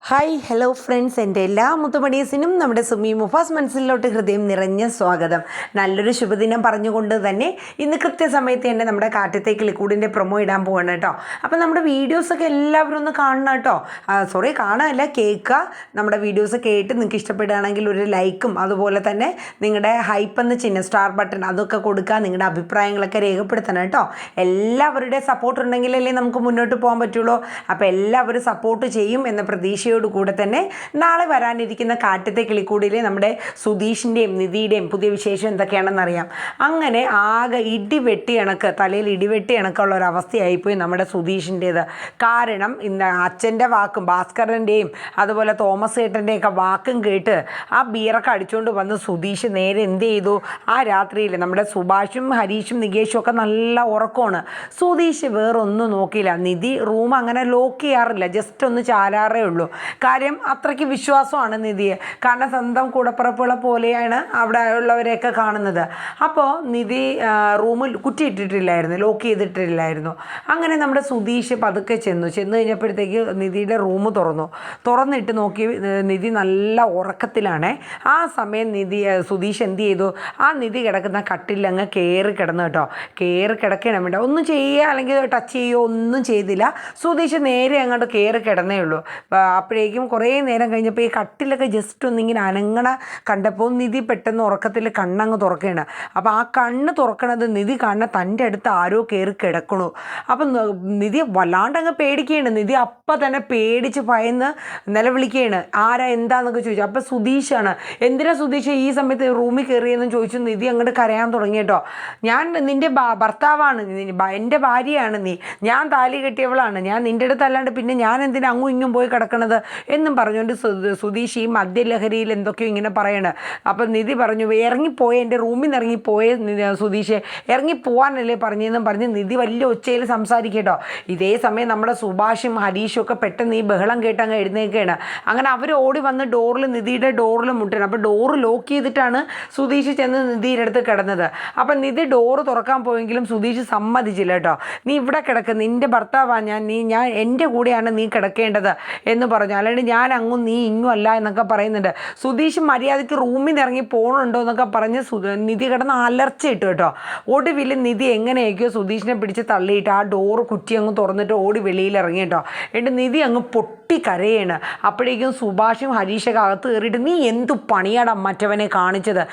Hi hello friends, എൻ്റെ എല്ലാ മുത്തുമണീസിനും നമ്മുടെ സുമി മുഫാസ് മനസ്സിലോട്ട് ഹൃദയം നിറഞ്ഞ സ്വാഗതം. നല്ലൊരു ശുഭദിനം പറഞ്ഞുകൊണ്ട് തന്നെ ഇന്ന് കൃത്യസമയത്ത് തന്നെ നമ്മുടെ കാറ്റത്തെ കിളിക്കൂടിൻ്റെ പ്രൊമോ ഇടാൻ പോവാണ് കേട്ടോ. അപ്പോൾ നമ്മുടെ വീഡിയോസൊക്കെ എല്ലാവരും ഒന്ന് കാണണം കേട്ടോ. കാണാനല്ല, കേൾക്കുക. നമ്മുടെ വീഡിയോസ് കേട്ട് നിങ്ങൾക്ക് ഇഷ്ടപ്പെടുകയാണെങ്കിൽ ഒരു ലൈക്കും അതുപോലെ തന്നെ നിങ്ങളുടെ ഹൈപ്പ് എന്ന ചിഹ്നം സ്റ്റാർ ബട്ടൺ അതൊക്കെ കൊടുക്കുക. നിങ്ങളുടെ അഭിപ്രായങ്ങളൊക്കെ രേഖപ്പെടുത്തണം കേട്ടോ. എല്ലാവരുടെ സപ്പോർട്ട് ഉണ്ടെങ്കിലല്ലേ നമുക്ക് മുന്നോട്ട് പോകാൻ പറ്റുള്ളൂ. അപ്പോൾ എല്ലാവരും സപ്പോർട്ട് ചെയ്യും എന്ന പ്രതീക്ഷയോട് കൂടെ തന്നെ നാളെ വരാനിരിക്കുന്ന കാറ്റത്തെ കിളിക്കൂടിലെ നമ്മുടെ സുധീഷിൻ്റെയും നിധിയുടെയും പുതിയ വിശേഷം എന്തൊക്കെയാണെന്ന് അറിയാം. അങ്ങനെ ആകെ തലയിൽ ഇടിവെട്ടി കണക്കുള്ള ഒരവസ്ഥയായിപ്പോയി നമ്മുടെ സുധീഷിൻ്റേത്. കാരണം ഇന്ന് അച്ഛൻ്റെ വാക്കും ഭാസ്കരൻ്റെയും അതുപോലെ തോമസ് ഏട്ടൻ്റെയൊക്കെ വാക്കും കേട്ട് ആ ബീറൊക്കെ അടിച്ചുകൊണ്ട് വന്ന് സുധീഷ് നേരെ എന്ത് ചെയ്തു, ആ രാത്രിയിൽ നമ്മുടെ സുഭാഷും ഹരീഷും നികേഷും ഒക്കെ നല്ല ഉറക്കമാണ്. സുധീഷ് വേറൊന്നും നോക്കിയില്ല. നിധി റൂം അങ്ങനെ ലോക്ക് ചെയ്യാറില്ല, ജസ്റ്റ് ഒന്ന് ചാരാറേ ഉള്ളൂ. കാര്യം അത്രയ്ക്ക് വിശ്വാസമാണ് നിധിയെ. കാരണം സ്വന്തം കൂടപ്പിറപ്പുകളെ പോലെയാണ് അവിടെ ഉള്ളവരെയൊക്കെ കാണുന്നത്. അപ്പോൾ നിധി റൂമിൽ കുറ്റിയിട്ടിട്ടില്ലായിരുന്നു, ലോക്ക് ചെയ്തിട്ടില്ലായിരുന്നു. അങ്ങനെ നമ്മുടെ സുധീഷ് പതുക്കെ ചെന്നു കഴിഞ്ഞപ്പോഴത്തേക്ക് നിധിയുടെ റൂം തുറന്നിട്ട് നോക്കി. നിധി നല്ല ഉറക്കത്തിലാണ്. ആ സമയം സുധീഷ് എന്ത് ചെയ്തു, ആ നിധി കിടക്കുന്ന കട്ടിലങ്ങ് കയറി കിടന്നു കേട്ടോ. കയറി കിടക്കണം വേണ്ട, ഒന്നും ചെയ്യുക അല്ലെങ്കിൽ ടച്ച് ചെയ്യുകയോ ഒന്നും ചെയ്തില്ല. സുധീഷ് നേരെ അങ്ങോട്ട് കയറി കിടന്നേ ഉള്ളൂ. അപ്പോഴേക്കും കുറേ നേരം കഴിഞ്ഞപ്പോൾ ഈ കട്ടിലൊക്കെ ജസ്റ്റ് ഒന്നിങ്ങനെ അനങ്ങണ കണ്ടപ്പോൾ നിധി പെട്ടെന്ന് ഉറക്കത്തിൽ കണ്ണങ്ങ് തുറക്കുകയാണ്. അപ്പോൾ ആ കണ്ണ് തുറക്കണത് നിധി കാണുന്ന തൻ്റെ അടുത്ത് ആരോ കയറി കിടക്കണു. അപ്പം നിധി വല്ലാണ്ടങ്ങ് പേടിക്കുകയാണ്. നിധി അപ്പം തന്നെ പേടിച്ച് ഭയന്ന് നിലവിളിക്കുകയാണ്. ആരാ എന്താണെന്നൊക്കെ ചോദിച്ചു. അപ്പോൾ സുധീഷാണ്. എന്തിനാ സുധീഷ് ഈ സമയത്ത് റൂമിൽ കയറിയെന്ന് ചോദിച്ചു. നിധി അങ്ങോട്ട് കരയാൻ തുടങ്ങി കേട്ടോ. ഞാൻ നിൻ്റെ ഭർത്താവാണ്, എൻ്റെ ഭാര്യയാണ് നീ, ഞാൻ താലി കെട്ടിയവളാണ്, ഞാൻ നിൻ്റെ അടുത്തല്ലാണ്ട് പിന്നെ ഞാൻ എന്തിനാ അങ്ങും ഇങ്ങും പോയി കിടക്കണത് എന്നും പറഞ്ഞുകൊണ്ട് സുധീഷ് ഈ മദ്യലഹരിയിൽ എന്തൊക്കെയോ ഇങ്ങനെ പറയണം. അപ്പം നിധി പറഞ്ഞു, ഇറങ്ങിപ്പോയ എൻ്റെ റൂമിൽ നിന്ന് ഇറങ്ങിപ്പോയ സുധീഷ്, ഇറങ്ങിപ്പോവാനല്ലേ പറഞ്ഞതെന്നും പറഞ്ഞ് നിധി വലിയ ഒച്ചയിൽ സംസാരിക്കട്ടോ. ഇതേ സമയം നമ്മുടെ സുഭാഷും ഹരീഷും ഒക്കെ പെട്ടെന്ന് ഈ ബഹളം കേട്ട് അങ്ങ് എഴുന്നേൽക്കുകയാണ്. അങ്ങനെ അവർ ഓടി വന്ന് നിധിയുടെ ഡോറിൽ മുട്ടണം. അപ്പോൾ ഡോറ് ലോക്ക് ചെയ്തിട്ടാണ് സുധീഷ് ചെന്ന് നിധിയുടെ അടുത്ത് കിടന്നത്. അപ്പം നിധി ഡോറ് തുറക്കാൻ പോയെങ്കിലും സുധീഷ് സമ്മതിച്ചില്ല കേട്ടോ. നീ ഇവിടെ കിടക്ക്, നിൻ്റെ ഭർത്താവാണ് ഞാൻ എൻ്റെ കൂടെയാണ് നീ കിടക്കേണ്ടത് എന്ന് പറഞ്ഞു. അല്ലാണ്ട് ഞാൻ അങ്ങും നീ ഇങ്ങും അല്ല എന്നൊക്കെ പറയുന്നുണ്ട്. സുധീഷ് മര്യാദയ്ക്ക് റൂമിൽ നിന്ന് ഇറങ്ങി പോകണുണ്ടോ എന്നൊക്കെ പറഞ്ഞ് നിധി കിടന്ന് അലർച്ചയിട്ടു കേട്ടോ. ഒടുവിൽ നിധി എങ്ങനെയൊക്കെയോ സുധീഷിനെ പിടിച്ച് തള്ളിയിട്ട് ആ ഡോറ് കുറ്റി അങ്ങ് തുറന്നിട്ട് ഓടി വെളിയിൽ ഇറങ്ങി കേട്ടോ. എന്നിട്ട് നിധി അങ്ങ് പൊട്ടിക്കരയാണ്. അപ്പോഴേക്കും സുഭാഷും ഹരീഷൊക്കെ അകത്ത് കയറിയിട്ട്, നീ എന്തു പണിയാടാ മറ്റവനെ കാണിച്ചത്,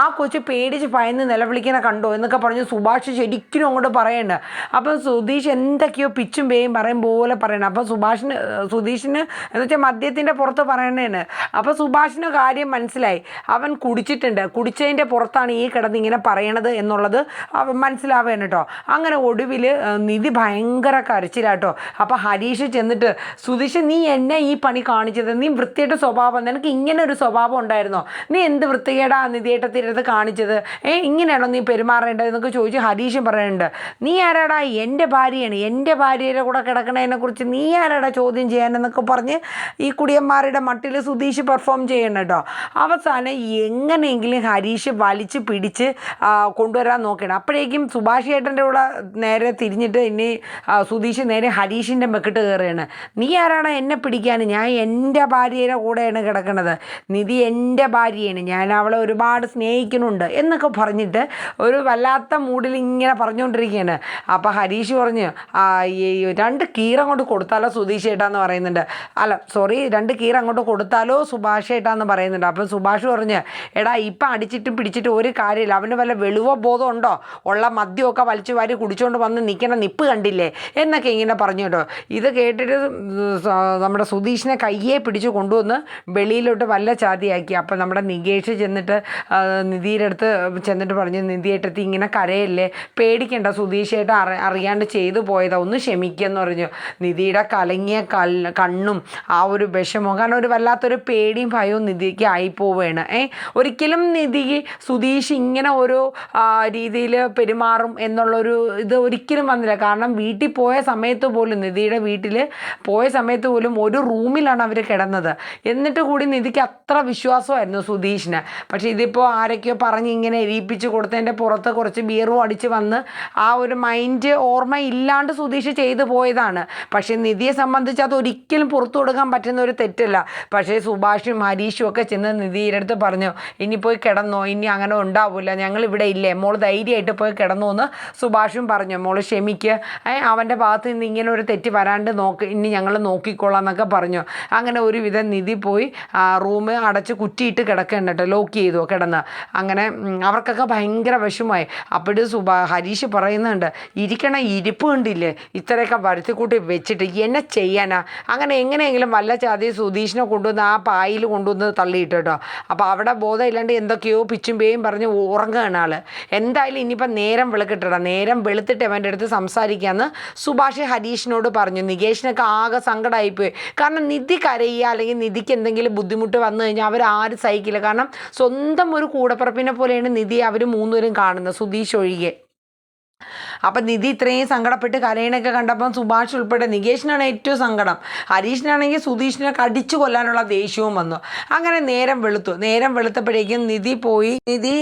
ആ കൊച്ചു പേടിച്ച് ഭയന്ന് നിലവിളിക്കണ കണ്ടോ എന്നൊക്കെ പറഞ്ഞ് സുഭാഷ് ശരിക്കും അങ്ങോട്ട് പറയണ്ട. അപ്പം സുധീഷ് എന്തൊക്കെയോ പിച്ചും പേയും പറയും പോലെ പറയണം. അപ്പം സുധീഷിന് എന്ന് വെച്ചാൽ മദ്യത്തിൻ്റെ പുറത്ത് പറയണേന്. അപ്പോൾ സുഭാഷിന് കാര്യം മനസ്സിലായി. അവൻ കുടിച്ചിട്ടുണ്ട്, കുടിച്ചതിൻ്റെ പുറത്താണ് ഈ കിടന്ന് ഇങ്ങനെ പറയണത് എന്നുള്ളത് അവൻ മനസ്സിലാവേണ് കേട്ടോ. അങ്ങനെ ഒടുവിൽ നിധി ഭയങ്കര കരച്ചിലാട്ടോ. അപ്പോൾ ഹരീഷ് ചെന്നിട്ട്, സുധീഷ് നീ എന്നെ ഈ പണി കാണിച്ചത്, നീ വൃത്തിയായിട്ട് സ്വഭാവം, നിനക്ക് ഇങ്ങനെ ഒരു സ്വഭാവം ഉണ്ടായിരുന്നോ, നീ എന്ത് വൃത്തികേടാ നിധിയേട്ടത്തിനടുത്ത് കാണിച്ചത്, ഇങ്ങനെയാണോ നീ പെരുമാറേണ്ടത് എന്നൊക്കെ ചോദിച്ച് ഹരീഷും പറയുന്നുണ്ട്. നീ ആരാടാ, എൻ്റെ ഭാര്യയാണ്, എൻ്റെ ഭാര്യയുടെ കൂടെ കിടക്കണതിനെക്കുറിച്ച് നീ ആരാടാ ചോദ്യം ചെയ്യാനെന്നൊക്കെ പറഞ്ഞ് ഈ കുടിയന്മാരുടെ മട്ടിൽ സുധീഷ് പെർഫോം ചെയ്യണം കേട്ടോ. അവസാനം എങ്ങനെയെങ്കിലും ഹരീഷ് വലിച്ച് പിടിച്ച് കൊണ്ടുവരാൻ നോക്കണം. അപ്പോഴേക്കും സുഭാഷ് ഏട്ടൻ്റെ കൂടെ നേരെ തിരിഞ്ഞിട്ട് ഇനി സുധീഷ് നേരെ ഹരീഷിൻ്റെ മെക്കിട്ട് കയറുകയാണ്. നീ ആരാണ് എന്നെ പിടിക്കാൻ, ഞാൻ എൻ്റെ ഭാര്യയുടെ കൂടെയാണ് കിടക്കുന്നത്, നിധി എൻ്റെ ഭാര്യയാണ്, ഞാൻ അവളെ ഒരുപാട് സ്നേഹിക്കുന്നുണ്ട് എന്നൊക്കെ പറഞ്ഞിട്ട് ഒരു വല്ലാത്ത മൂഡിൽ ഇങ്ങനെ പറഞ്ഞുകൊണ്ടിരിക്കുകയാണ്. അപ്പോൾ ഹരീഷ് പറഞ്ഞു, 2 കീർ അങ്ങോട്ട് കൊടുത്താലോ സുധീഷ് ഏട്ടാന്ന് പറയുന്നുണ്ട്. അല്ല സോറി, 2 കീർ അങ്ങോട്ട് കൊടുത്താലോ സുഭാഷ് ഏട്ടാന്ന് പറയുന്നുണ്ട്. അപ്പം സുഭാഷ് പറഞ്ഞ്, എടാ ഇപ്പം അടിച്ചിട്ടും പിടിച്ചിട്ട് ഒരു കാര്യമില്ല, അവന് വല്ല വെളുവോ ബോധം ഉണ്ടോ, ഉള്ള മദ്യമൊക്കെ വലിച്ചു വാരി കുടിച്ചുകൊണ്ട് വന്ന് നിൽക്കണ നിപ്പ് കണ്ടില്ലേ എന്നൊക്കെ ഇങ്ങനെ പറഞ്ഞു കേട്ടോ. ഇത് കേട്ടിട്ട് നമ്മുടെ സുധീഷിനെ കയ്യെ പിടിച്ച് കൊണ്ടുവന്ന് വെളിയിലോട്ട് വല്ല ചാതിയാക്കി. അപ്പം നമ്മുടെ നികേഷ് ചെന്നിട്ട് നിധിയുടെ അടുത്ത് ചെന്നിട്ട് പറഞ്ഞു, നിധിയേട്ടത്തി ഇങ്ങനെ കരയല്ലേ, പേടിക്കണ്ട, സുധീഷ് ഏട്ടൻ അറിയാണ്ട് ചെയ്തു പോയതാ, ഒന്ന് ക്ഷമിക്കുമെന്ന് പറഞ്ഞു. നിധിയുടെ കലങ്ങിയ കണ്ണും ആ ഒരു വിഷമവും, കാരണം ഒരു വല്ലാത്തൊരു പേടിയും ഭയവും നിധിക്ക് ആയിപ്പോവുകയാണ്. ഒരിക്കലും നിധിക്ക് സുധീഷ് ഇങ്ങനെ ഒരു രീതിയിൽ പെരുമാറും എന്നുള്ളൊരു ഇത് ഒരിക്കലും വന്നില്ല. കാരണം വീട്ടിൽ പോയ സമയത്ത് പോലും, നിധിയുടെ വീട്ടിൽ പോയ സമയത്ത് പോലും ഒരു റൂമിലാണ് അവർ കിടന്നത്. എന്നിട്ട് കൂടി നിധിക്ക് അത്ര വിശ്വാസമായിരുന്നു സുധീഷിന്. പക്ഷേ ഇതിപ്പോൾ ആരൊക്കെയോ പറഞ്ഞ് ഇങ്ങനെ എരിയിപ്പിച്ച് കൊടുത്തതിൻ്റെ പുറത്ത് കുറച്ച് ബിയറും അടിച്ച് വന്ന് ആ ഒരു മൈൻഡ് ഓർമ്മയില്ലാണ്ട് സുധീഷ് ചെയ്തു പോയതാണ്. പക്ഷേ നിധിയെ സംബന്ധിച്ച് അത് ഒരിക്കലും പുറത്തു കൊടുക്കാൻ പറ്റുന്ന ഒരു തെറ്റല്ല. പക്ഷേ സുഭാഷും ഹരീഷും ഒക്കെ ചെന്ന് നിധിയുടെ അടുത്ത് പറഞ്ഞു, ഇനി പോയി കിടന്നോ, ഇനി അങ്ങനെ ഉണ്ടാവില്ല, ഞങ്ങളിവിടെ ഇല്ലേ, മോൾ ധൈര്യമായിട്ട് പോയി കിടന്നു എന്ന് സുഭാഷും പറഞ്ഞു. മോൾ ക്ഷമിക്കുക, അവൻ്റെ ഭാഗത്ത് നിന്ന് ഇങ്ങനെ ഒരു തെറ്റ് വരാണ്ട് ഇനി ഞങ്ങൾ നോക്കിക്കോളാം എന്നൊക്കെ പറഞ്ഞു. അങ്ങനെ ഒരുവിധം നിധി പോയി റൂം അടച്ച് കുറ്റിയിട്ട് കിടക്കേണ്ട കേട്ടോ, ലോക്ക് ചെയ്തു കിടന്ന്. അങ്ങനെ അവർക്കൊക്കെ ഭയങ്കര വിഷമമായി. അപ്പോഴും ഹരീഷ് പറയുന്നുണ്ട്, ഇരിക്കണ ഇരിപ്പ് കണ്ടില്ലേ, ഇത്രയൊക്കെ വരുത്തിക്കൂട്ടി വെച്ചിട്ട് എന്നെ ചെയ്യാനാ. അങ്ങനെ എങ്ങനെയെങ്കിലും വല്ല ചാതി സുധീഷിനെ കൊണ്ടുവന്ന് ആ പായിൽ കൊണ്ടുവന്ന് തള്ളിയിട്ട് കേട്ടോ. അപ്പോൾ അവിടെ ബോധമില്ലാണ്ട് എന്തൊക്കെയോ പിച്ചും പേയും പറഞ്ഞ് ഉറങ്ങുകയാണ് ആൾ. എന്തായാലും ഇനിയിപ്പം നേരം വെളുക്കിട്ടടാ, നേരം വെളുത്തിട്ട് അവൻ്റെ അടുത്ത് സംസാരിക്കാമെന്ന് സുഭാഷ് ഹരീഷിനോട് പറഞ്ഞു. നികേഷിനൊക്കെ ആകെ സങ്കടമായിപ്പോയി. കാരണം നിധി കരയുക അല്ലെങ്കിൽ നിധിക്ക് എന്തെങ്കിലും ബുദ്ധിമുട്ട് വന്നു കഴിഞ്ഞാൽ അവരാരും സഹിക്കില്ല. കാരണം സ്വന്തം ഒരു കൂടപ്പിറപ്പിനെ പോലെയാണ് നിധിയെ അവർ മൂന്നുപേരും കാണുന്നത്, സുധീഷ് ഒഴികെ. അപ്പം നിധി ഇത്രയും സങ്കടപ്പെട്ട് കരയണൊക്കെ കണ്ടപ്പം സുഭാഷ് ഉൾപ്പെടെ, നികേഷിനാണ് ഏറ്റവും സങ്കടം. ഹരീഷിനാണെങ്കിൽ സുധീഷിനെ കടിച്ചു കൊല്ലാനുള്ള ദേഷ്യവും വന്നു. അങ്ങനെ നേരം വെളുത്തപ്പോഴേക്കും നിധി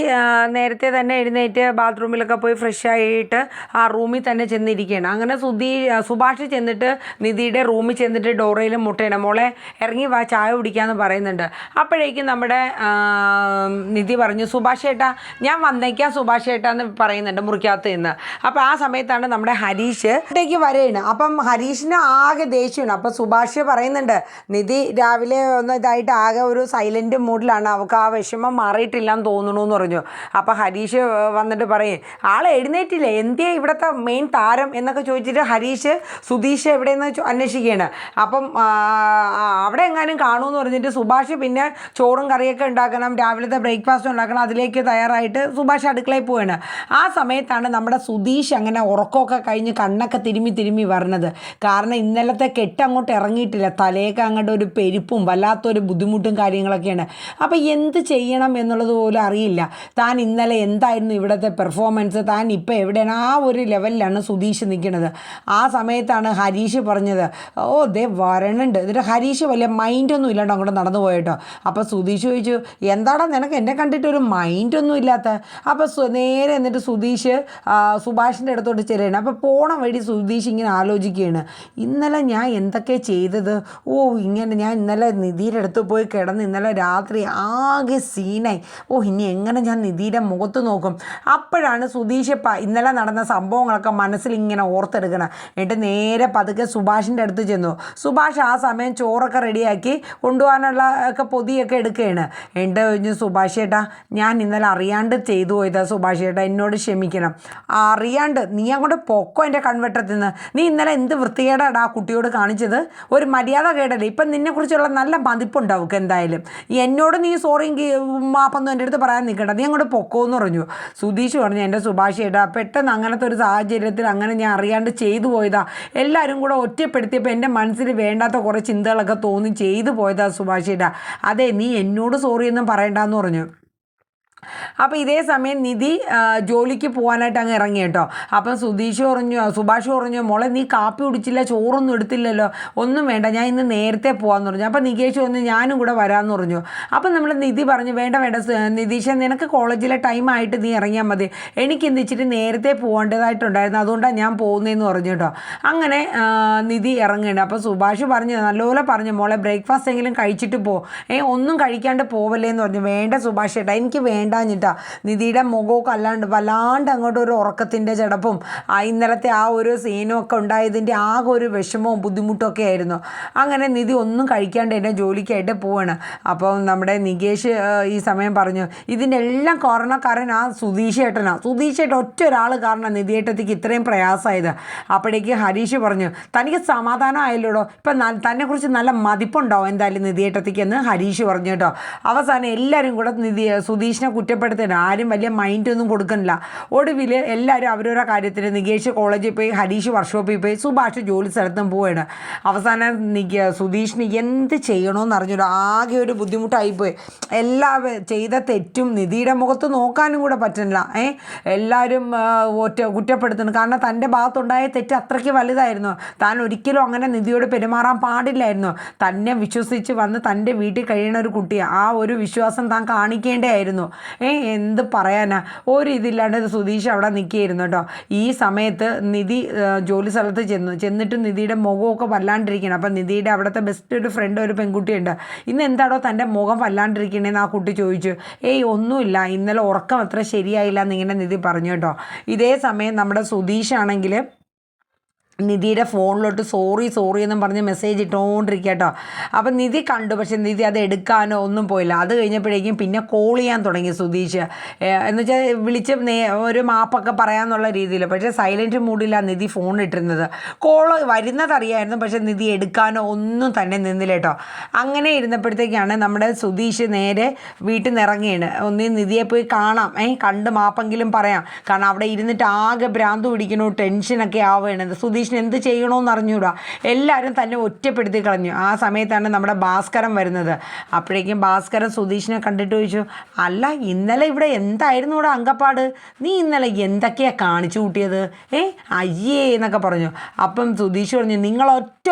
നേരത്തെ തന്നെ എഴുന്നേറ്റ് ബാത്റൂമിലൊക്കെ പോയി ഫ്രഷ് ആയിട്ട് ആ റൂമിൽ തന്നെ ചെന്നിരിക്കുകയാണ്. അങ്ങനെ സുഭാഷ് ചെന്നിട്ട് നിധിയുടെ റൂമിൽ ചെന്നിട്ട് ഡോറയിൽ മുട്ടയാണ്, മോളെ ഇറങ്ങി വാ ചായ കുടിക്കാമെന്ന് പറയുന്നുണ്ട്. അപ്പോഴേക്കും നമ്മുടെ നിധി പറഞ്ഞു, സുഭാഷ് ഏട്ടാ ഞാൻ വന്നേക്കാം സുഭാഷ് ഏട്ടാ എന്ന് പറയുന്നുണ്ട് മുറിക്കകത്ത് നിന്ന്. അപ്പോൾ ആ സമയത്താണ് നമ്മുടെ ഹരീഷ് ഇവിടേക്ക് വരികയാണ്. അപ്പം ഹരീഷിന് ആകെ ദേഷ്യമാണ്. അപ്പം സുഭാഷ് പറയുന്നുണ്ട്, നിധി രാവിലെ ഒന്ന് ഇതായിട്ട് ആകെ ഒരു സൈലൻറ്റ് മൂഡിലാണ്, അവൾക്ക് ആ വിഷമം മാറിയിട്ടില്ല എന്ന് തോന്നുന്നു എന്ന് പറഞ്ഞു. അപ്പം ഹരീഷ് വന്നിട്ട് പറയും, ആൾ എഴുന്നേറ്റില്ലേ, എന്തിയാ ഇവിടുത്തെ മെയിൻ താരം എന്നൊക്കെ ചോദിച്ചിട്ട് ഹരീഷ് സുധീഷ് എവിടെയെന്ന് അന്വേഷിക്കുകയാണ്. അപ്പം അവിടെ എങ്ങാനും കാണുമെന്ന് പറഞ്ഞിട്ട് സുഭാഷ് പിന്നെ ചോറും കറിയൊക്കെ ഉണ്ടാക്കണം, രാവിലത്തെ ബ്രേക്ക്ഫാസ്റ്റ് ഉണ്ടാക്കണം, അതിലേക്ക് തയ്യാറായിട്ട് സുഭാഷ് അടുക്കളയിൽ പോവുകയാണ്. ആ സമയത്താണ് നമ്മുടെ സുധീഷ് അങ്ങനെ ഉറക്കമൊക്കെ കഴിഞ്ഞ് കണ്ണൊക്കെ തിരുമ്മി വരണത്. കാരണം ഇന്നലത്തെ കെട്ടങ്ങോട്ട് ഇറങ്ങിയിട്ടില്ല, തലയൊക്കെ അങ്ങോട്ട് ഒരു പെരുപ്പും വല്ലാത്തൊരു ബുദ്ധിമുട്ടും കാര്യങ്ങളൊക്കെയാണ്. അപ്പോൾ എന്ത് ചെയ്യണം എന്നുള്ളത് പോലും അറിയില്ല. താൻ ഇന്നലെ എന്തായിരുന്നു ഇവിടുത്തെ പെർഫോമൻസ്, താൻ ഇപ്പോൾ എവിടെയാണ്, ആ ഒരു ലെവലിലാണ് സുധീഷ് നിൽക്കുന്നത്. ആ സമയത്താണ് ഹരീഷ് പറഞ്ഞത്, ഓ ദേ വരണുണ്ട്. എന്നിട്ട് ഹരീഷ് വലിയ മൈൻഡൊന്നും ഇല്ലാണ്ട് അങ്ങോട്ട് നടന്നു പോയിട്ടോ. അപ്പോൾ സുധീഷ് ചോദിച്ചു, എന്താടാ നിനക്ക് എന്നെ കണ്ടിട്ട് ഒരു മൈൻഡൊന്നും ഇല്ലാത്ത? അപ്പോൾ നേരെ എന്നിട്ട് സുധീഷ് സുഭാഷിൻ്റെ അടുത്തോട്ട് ചെല്ലുകയാണ്. അപ്പോൾ പോണ വഴി സുധീഷ് ഇങ്ങനെ ആലോചിക്കുകയാണ്, ഇന്നലെ ഞാൻ എന്തൊക്കെ ചെയ്തത്, ഇങ്ങനെ ഞാൻ ഇന്നലെ നിധിയുടെ അടുത്ത് പോയി കിടന്ന് ഇന്നലെ രാത്രി ആകെ സീനായി, ഇനി എങ്ങനെ ഞാൻ നിധിയുടെ മുഖത്ത് നോക്കും. അപ്പോഴാണ് സുധീഷ് ഇന്നലെ നടന്ന സംഭവങ്ങളൊക്കെ മനസ്സിൽ ഇങ്ങനെ ഓർത്തെടുക്കണം. എന്നിട്ട് നേരെ പതുക്കെ സുഭാഷിൻ്റെ അടുത്ത് ചെന്നു. സുഭാഷ് ആ സമയം ചോറൊക്കെ റെഡിയാക്കി കൊണ്ടുപോകാനുള്ള ഒക്കെ പൊതിയൊക്കെ എടുക്കുകയാണ്. എന്നിട്ട് കഴിഞ്ഞു, സുഭാഷ് ചേട്ടാ ഞാൻ ഇന്നലെ അറിയാണ്ട് ചെയ്തു പോയതാ, സുഭാഷ് ചേട്ടാ എന്നോട് ക്ഷമിക്കണം. അറിയാണ്ട് നീ അങ്ങോട്ട് പൊക്കോ എൻ്റെ കൺവെട്ടത്തിൽ നിന്ന്. നീ ഇന്നലെ എന്ത് വൃത്തികേടാണ് ആ കുട്ടിയോട് കാണിച്ചത്, ഒരു മര്യാദ കേടല്ലേ. ഇപ്പം നിന്നെക്കുറിച്ചുള്ള നല്ല മതിപ്പുണ്ടാവും എന്തായാലും. എന്നോട് നീ സോറിയും മാപ്പൊന്നും എൻ്റെ അടുത്ത് പറയാൻ നിൽക്കണ്ട, നീ അങ്ങോട്ട് പൊക്കോ എന്ന് പറഞ്ഞു. സുധീഷ് പറഞ്ഞു, എൻ്റെ സുഭാഷ് ചേട്ടാ പെട്ടെന്ന് അങ്ങനത്തെ ഒരു സാഹചര്യത്തിൽ അങ്ങനെ ഞാൻ അറിയാണ്ട് ചെയ്തു പോയതാ, എല്ലാവരും കൂടെ ഒറ്റപ്പെടുത്തിയപ്പോൾ എൻ്റെ മനസ്സിൽ വേണ്ടാത്ത കുറേ ചിന്തകളൊക്കെ തോന്നി ചെയ്തു പോയതാ സുഭാഷ് ചേട്ടാ. അതെ നീ എന്നോട് സോറിയൊന്നും പറയണ്ടെന്ന് പറഞ്ഞു. അപ്പോൾ ഇതേ സമയം നിധി ജോലിക്ക് പോകാനായിട്ട് അങ്ങ് ഇറങ്ങി കേട്ടോ. അപ്പം സുഭാഷ് പറഞ്ഞു, മോളെ നീ കാപ്പി കുടിച്ചില്ല, ചോറൊന്നും എടുത്തില്ലല്ലോ, ഒന്നും വേണ്ട ഞാൻ ഇന്ന് നേരത്തെ പോകാമെന്ന് പറഞ്ഞു. അപ്പം നികേഷ് വന്ന് ഞാനും കൂടെ വരാമെന്ന് പറഞ്ഞു. അപ്പം നമ്മൾ നിധി പറഞ്ഞു, വേണ്ട നിതീഷ നിനക്ക് കോളേജിലെ ടൈമായിട്ട് നീ ഇറങ്ങിയാൽ മതി, എനിക്ക് ഇന്ന് ഇച്ചിരി നേരത്തെ പോകേണ്ടതായിട്ടുണ്ടായിരുന്നു, അതുകൊണ്ടാണ് ഞാൻ പോകുന്നതെന്ന് പറഞ്ഞു കേട്ടോ. അങ്ങനെ നിധി ഇറങ്ങുന്നുണ്ട്. അപ്പോൾ സുഭാഷ് പറഞ്ഞു, നല്ലപോലെ പറഞ്ഞു, മോളെ ബ്രേക്ക്ഫാസ്റ്റ് എങ്കിലും കഴിച്ചിട്ട് ഒന്നും കഴിക്കാണ്ട് പോവല്ലേ എന്ന് പറഞ്ഞു. വേണ്ട സുഭാഷ് ചേട്ടാ എനിക്ക് വേണ്ടാഞ്ഞിട്ടാ. നിധിയുടെ മുഖമൊക്കെ വല്ലാണ്ട് അങ്ങോട്ട് ഒരു ഉറക്കത്തിൻ്റെ ചടപ്പും ഇന്നലത്തെ ആ ഒരു സീനും ഒക്കെ ഉണ്ടായതിൻ്റെ ആകെ ഒരു വിഷമവും ബുദ്ധിമുട്ടും ഒക്കെ ആയിരുന്നു. അങ്ങനെ നിധി ഒന്നും കഴിക്കാണ്ട് എന്നെ ജോലിക്കായിട്ട് പോവാണ്. അപ്പം നമ്മുടെ നികേഷ് ഈ സമയം പറഞ്ഞു, ഇതിൻ്റെ എല്ലാം കാരണക്കാരൻ ആ സുധീഷ് ഏട്ടനാണ്. സുധീഷ് ഏട്ടൻ ഒറ്റ ഒരാൾ കാരണം നിധിയേട്ടത്തേക്ക് ഇത്രയും പ്രയാസമായത്. അപ്പോഴേക്ക് ഹരീഷ് പറഞ്ഞു, തനിക്ക് സമാധാനം ആയല്ലോടോ, ഇപ്പം തന്നെക്കുറിച്ച് നല്ല മതിപ്പുണ്ടാവും എന്തായാലും നിധിയേട്ടത്തേക്ക് എന്ന് ഹരീഷ് പറഞ്ഞു കേട്ടോ. അവസാനം എല്ലാവരും കൂടെ സുധീഷിനെ കുറ്റപ്പെടുത്തുന്നു. ആരും വലിയ മൈൻഡൊന്നും കൊടുക്കുന്നില്ല. ഒടുവിൽ എല്ലാവരും അവരവരുടെ കാര്യത്തിൽ നികേഷ് കോളേജിൽ പോയി, ഹരീഷ് വർക്ക്ഷോപ്പിൽ പോയി, സുഭാഷ് ജോലി സ്ഥലത്തും പോവുകയാണ്. അവസാനം സുധീഷിന് എന്ത് ചെയ്യണമെന്ന് അറിഞ്ഞില്ല. ആകെ ഒരു ബുദ്ധിമുട്ടായിപ്പോയി. ചെയ്ത തെറ്റും നിധിയുടെ മുഖത്ത് നോക്കാനും കൂടെ പറ്റുന്നില്ല. എല്ലാവരും കുറ്റപ്പെടുത്തുന്നു. കാരണം തൻ്റെ ഭാഗത്തുണ്ടായ തെറ്റ് അത്രയ്ക്ക് വലുതായിരുന്നു. താൻ ഒരിക്കലും അങ്ങനെ നിധിയോട് പെരുമാറാൻ പാടില്ലായിരുന്നു. തന്നെ വിശ്വസിച്ച് വന്ന് തൻ്റെ വീട്ടിൽ കഴിയുന്ന ഒരു കുട്ടിയാണ്. ആ ഒരു വിശ്വാസം താൻ കാണിക്കേണ്ടതായിരുന്നു. എന്ത് പറയാനാ, ഒരു ഇതില്ലാണ്ട് സുധീഷ് അവിടെ നിൽക്കുകയായിരുന്നു കേട്ടോ. ഈ സമയത്ത് നിധി ജോലി സ്ഥലത്ത് ചെന്നിട്ട് നിധിയുടെ മുഖമൊക്കെ വല്ലാണ്ടിരിക്കണം. അപ്പം നിധിയുടെ അവിടുത്തെ ബെസ്റ്റ് ഒരു ഫ്രണ്ട് ഒരു പെൺകുട്ടിയുണ്ട്. ഇന്ന് എന്താണോ തൻ്റെ മുഖം വല്ലാണ്ടിരിക്കണേന്ന് ആ കുട്ടി ചോദിച്ചു. ഒന്നുമില്ല, ഇന്നലെ ഉറക്കം അത്ര ശരിയായില്ല എന്നിങ്ങനെ നിധി പറഞ്ഞു കേട്ടോ. ഇതേ സമയം നമ്മുടെ സുധീഷാണെങ്കിൽ നിധിയുടെ ഫോണിലോട്ട് സോറി എന്നും പറഞ്ഞ് മെസ്സേജ് ഇട്ടുകൊണ്ടിരിക്കുക കേട്ടോ. അപ്പം നിധി കണ്ടു, പക്ഷെ നിധി അത് എടുക്കാനോ ഒന്നും പോയില്ല. അത് കഴിഞ്ഞപ്പോഴേക്കും പിന്നെ കോൾ ചെയ്യാൻ തുടങ്ങി സുധീഷ്. എന്നുവെച്ചാൽ വിളിച്ച് ഒരു മാപ്പൊക്കെ പറയാമെന്നുള്ള രീതിയിൽ. പക്ഷേ സൈലൻറ്റ് മൂഡിലാണ് നിധി ഫോൺ ഇട്ടിരുന്നത്. കോള് വരുന്നതറിയായിരുന്നു, പക്ഷെ നിധി എടുക്കാനോ ഒന്നും തന്നെ നിന്നില്ല കേട്ടോ. അങ്ങനെ ഇരുന്നപ്പോഴത്തേക്കാണ് നമ്മുടെ സുധീഷ് നേരെ വീട്ടിൽ നിന്ന് ഇറങ്ങിയാണ്. ഒന്ന് നിധിയെ പോയി കാണാം, കണ്ട് മാപ്പെങ്കിലും പറയാം. കാരണം അവിടെ ഇരുന്നിട്ട് ആകെ ഭ്രാന്ത് പിടിക്കണു, ടെൻഷനൊക്കെ ആവുകയാണ്. സുധീഷ് എന്ത് ചെയ്യണമെന്ന് അറിഞ്ഞൂടാ. എല്ലാവരും തന്നെ ഒറ്റപ്പെടുത്തി കളഞ്ഞു. ആ സമയത്താണ് നമ്മുടെ ഭാസ്കരൻ വരുന്നത്. അപ്പോഴേക്കും ഭാസ്കരൻ സുധീഷിനെ കണ്ടിട്ട് ചോദിച്ചു, അല്ല ഇന്നലെ ഇവിടെ എന്തായിരുന്നു ഇവിടെ അങ്കപ്പാട്? നീ ഇന്നലെ എന്തൊക്കെയാണ് കാണിച്ചു കൂട്ടിയത്? അയ്യേ എന്നൊക്കെ പറഞ്ഞു. അപ്പം സുധീഷ് പറഞ്ഞു,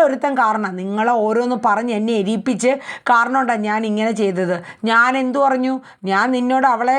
ഒരുത്തൻ കാരണം, നിങ്ങളെ ഓരോന്ന് പറഞ്ഞ് എന്നെ എരിപ്പിച്ച് കാരണം കൊണ്ടാണ് ഞാൻ ഇങ്ങനെ ചെയ്തത്. ഞാൻ എന്തു പറഞ്ഞു? ഞാൻ നിന്നോട് അവളെ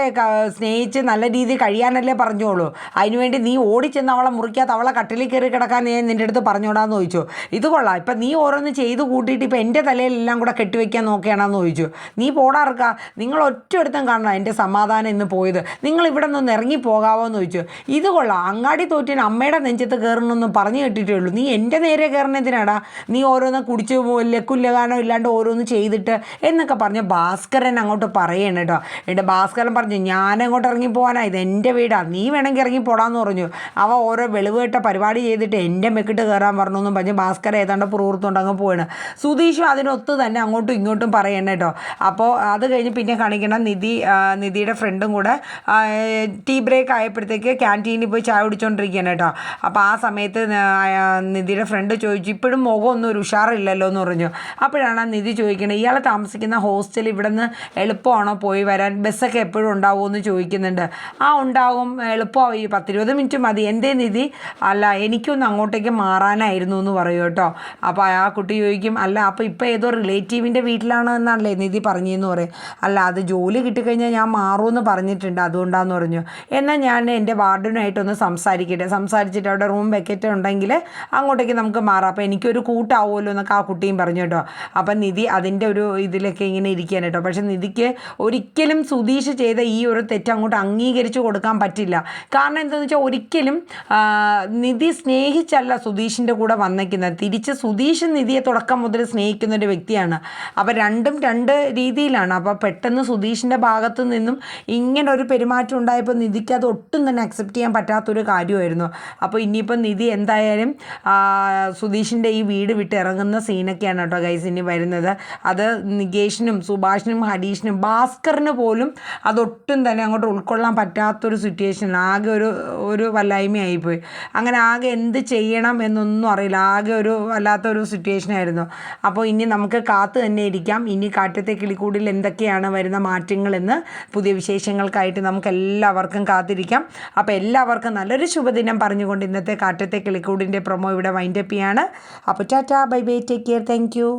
സ്നേഹിച്ച് നല്ല രീതിയിൽ കഴിയാനല്ലേ പറഞ്ഞോളൂ. അതിനുവേണ്ടി നീ ഓടിച്ചെന്ന് അവളെ മുറിക്കാത്ത അവളെ കട്ടിലിൽ കയറി കിടക്കാൻ നിൻ്റെ അടുത്ത് പറഞ്ഞോടാന്ന് ചോദിച്ചു. ഇത് കൊള്ളാം, ഇപ്പം നീ ഓരോന്ന് ചെയ്ത് കൂട്ടിയിട്ട് ഇപ്പം എൻ്റെ തലയിലെല്ലാം കൂടെ കെട്ടിവെക്കാൻ നോക്കുകയാണെന്ന് ചോദിച്ചു. നീ പോടാർക്കാ, നിങ്ങൾ ഒറ്റയെടുത്തും കാണണം എൻ്റെ സമാധാനം ഇന്ന് പോയത്. നിങ്ങൾ ഇവിടെ നിന്ന് ഇറങ്ങി പോകാവോ എന്ന് ചോദിച്ചു. ഇത് കൊള്ളാം, അങ്ങാടി തോറ്റിന് അമ്മയുടെ നെഞ്ചത്ത് കയറണമെന്നും പറഞ്ഞു കേട്ടിട്ടേ ഉള്ളൂ. നീ എൻ്റെ നേരെ കയറണതിനാടാ, നീ ഓരോന്ന് കുടിച്ച് ലക്കുല്ലകാനോ ഇല്ലാണ്ട് ഓരോന്ന് ചെയ്തിട്ട് എന്നൊക്കെ പറഞ്ഞ് ഭാസ്കരൻ അങ്ങോട്ട് പറയണം കേട്ടോ. എന്നിട്ട് ഭാസ്കരൻ പറഞ്ഞു, ഞാനങ്ങോട്ട് ഇറങ്ങി പോകാനാ, ഇത് എൻ്റെ വീടാണ്, നീ വേണമെങ്കിൽ ഇറങ്ങി പോടാന്ന് പറഞ്ഞു. അവ ഓരോ വെളിവേട്ട പരിപാടി ചെയ്തിട്ട് എൻ്റെ മെക്കിട്ട് കയറാൻ പറഞ്ഞൊന്നും പറഞ്ഞ് ഭാസ്കർ ഏതാണ്ട് പുറത്തുകൊണ്ട് അങ്ങ് പോവാണ്. സുധീഷും അതിനൊത്ത് തന്നെ അങ്ങോട്ടും ഇങ്ങോട്ടും പറയണം കേട്ടോ. അപ്പോൾ അത് കഴിഞ്ഞ് പിന്നെ കാണിക്കണം നിധിയുടെ ഫ്രണ്ടും കൂടെ ടീ ബ്രേക്ക് ആയപ്പോഴത്തേക്ക് ക്യാൻറ്റീനിൽ പോയി ചായ കുടിച്ചുകൊണ്ടിരിക്കുകയാണ് കേട്ടോ. അപ്പോൾ ആ സമയത്ത് നിധിയുടെ ഫ്രണ്ട് ചോദിച്ചു, ഇപ്പോഴും മുഖമൊന്നും ഒരു ഉഷാറില്ലല്ലോ എന്ന് പറഞ്ഞു. അപ്പോഴാണ് നിധി ചോദിക്കുന്നത്, ഇയാൾ താമസിക്കുന്ന ഹോസ്റ്റൽ ഇവിടെ നിന്ന് എളുപ്പമാണോ പോയി വരാൻ? ബസ്സൊക്കെ എപ്പോഴും ഉണ്ടാവുമോ എന്ന് ചോദിക്കുന്നുണ്ട്. ഉണ്ടാവും, എളുപ്പമായി, 10-20 മിനിറ്റ് മതി. എന്തേ നിധി? അല്ല എനിക്കൊന്ന് അങ്ങോട്ടേക്ക് മാറാനായിരുന്നു എന്ന് പറയൂ കേട്ടോ. അപ്പോൾ ആ കുട്ടി ചോദിക്കും, അല്ല അപ്പോൾ ഇപ്പോൾ ഏതോ റിലേറ്റീവിൻ്റെ വീട്ടിലാണ് എന്നാണല്ലേ നിധി പറഞ്ഞതെന്ന് പറയും. അല്ല, അത് ജോലി കിട്ടിക്കഴിഞ്ഞാൽ ഞാൻ മാറുമെന്ന് പറഞ്ഞിട്ടുണ്ട്, അതുകൊണ്ടാന്ന് പറഞ്ഞു. എന്നാൽ ഞാൻ എൻ്റെ വാർഡനുമായിട്ടൊന്ന് സംസാരിച്ചിട്ട് അവിടെ റൂം വെക്കറ്റ് ഉണ്ടെങ്കിൽ അങ്ങോട്ടേക്ക് നമുക്ക് മാറാം, അപ്പോൾ എനിക്കൊരു കൂട്ടാവുമല്ലോ എന്നൊക്കെ ആ കുട്ടിയും പറഞ്ഞു കേട്ടോ. അപ്പം നിധി അതിൻ്റെ ഒരു ഇതിലൊക്കെ ഇങ്ങനെ ഇരിക്കുകയാണ് കേട്ടോ. പക്ഷെ നിധിക്ക് ഒരിക്കലും സുധീഷ് ചെയ്ത ഈ ഒരു തെറ്റ് അങ്ങോട്ട് അംഗീകരിച്ച് കൊടുക്കാൻ പറ്റില്ല. കാരണം എന്താണെന്ന് വെച്ചാൽ ഒരിക്കലും നിധി സ്നേഹിച്ചല്ല സുധീഷിൻ്റെ കൂടെ വന്നേക്കുന്നത്. തിരിച്ച് സുധീഷ് നിധിയെ തുടക്കം മുതൽ സ്നേഹിക്കുന്ന ഒരു വ്യക്തിയാണ്. അപ്പോൾ രണ്ടും രണ്ട് രീതിയിലാണ്. അപ്പോൾ പെട്ടെന്ന് സുധീഷിൻ്റെ ഭാഗത്തു നിന്നും ഇങ്ങനെ ഒരു പെരുമാറ്റം ഉണ്ടായപ്പോൾ നിധിക്ക് അത് ഒട്ടും തന്നെ അക്സെപ്റ്റ് ചെയ്യാൻ പറ്റാത്തൊരു കാര്യമായിരുന്നു. അപ്പോൾ ഇനിയിപ്പോൾ നിധി എന്തായാലും സുധീഷിൻ്റെ ഈ വീട് വിട്ട് ഇറങ്ങുന്ന സീനൊക്കെയാണ് കേട്ടോ ഗൈസ് ഇനി വരുന്നത്. അത് നികേഷിനും സുഭാഷിനും ഹരീഷിനും ഭാസ്കറിന് പോലും അതൊട്ടും തന്നെ അങ്ങോട്ട് ഉൾക്കൊള്ളാൻ പറ്റാത്തൊരു സിറ്റുവേഷൻ. ആകെ ഒരു വല്ലായ്മയായിപ്പോയി. അങ്ങനെ ആകെ എന്ത് ചെയ്യണം എന്നൊന്നും അറിയില്ല. ആകെ ഒരു വല്ലാത്തൊരു സിറ്റുവേഷനായിരുന്നു. അപ്പോൾ ഇനി നമുക്ക് കാത്തു തന്നെ ഇരിക്കാം. ഇനി കാറ്റത്തെ കിളിക്കൂടിൽ എന്തൊക്കെയാണ് വരുന്ന മാറ്റങ്ങളെന്ന് പുതിയ വിശേഷങ്ങൾക്കായിട്ട് നമുക്ക് എല്ലാവർക്കും കാത്തിരിക്കാം. അപ്പോൾ എല്ലാവർക്കും നല്ലൊരു ശുഭദിനം പറഞ്ഞുകൊണ്ട് ഇന്നത്തെ കാറ്റത്തെ കിളിക്കൂടിൻ്റെ പ്രൊമോ ഇവിടെ വൈൻഡപ്പ് ചെയ്യാണ്. അപ്പോൾ Tata, bye bye, take care, thank you.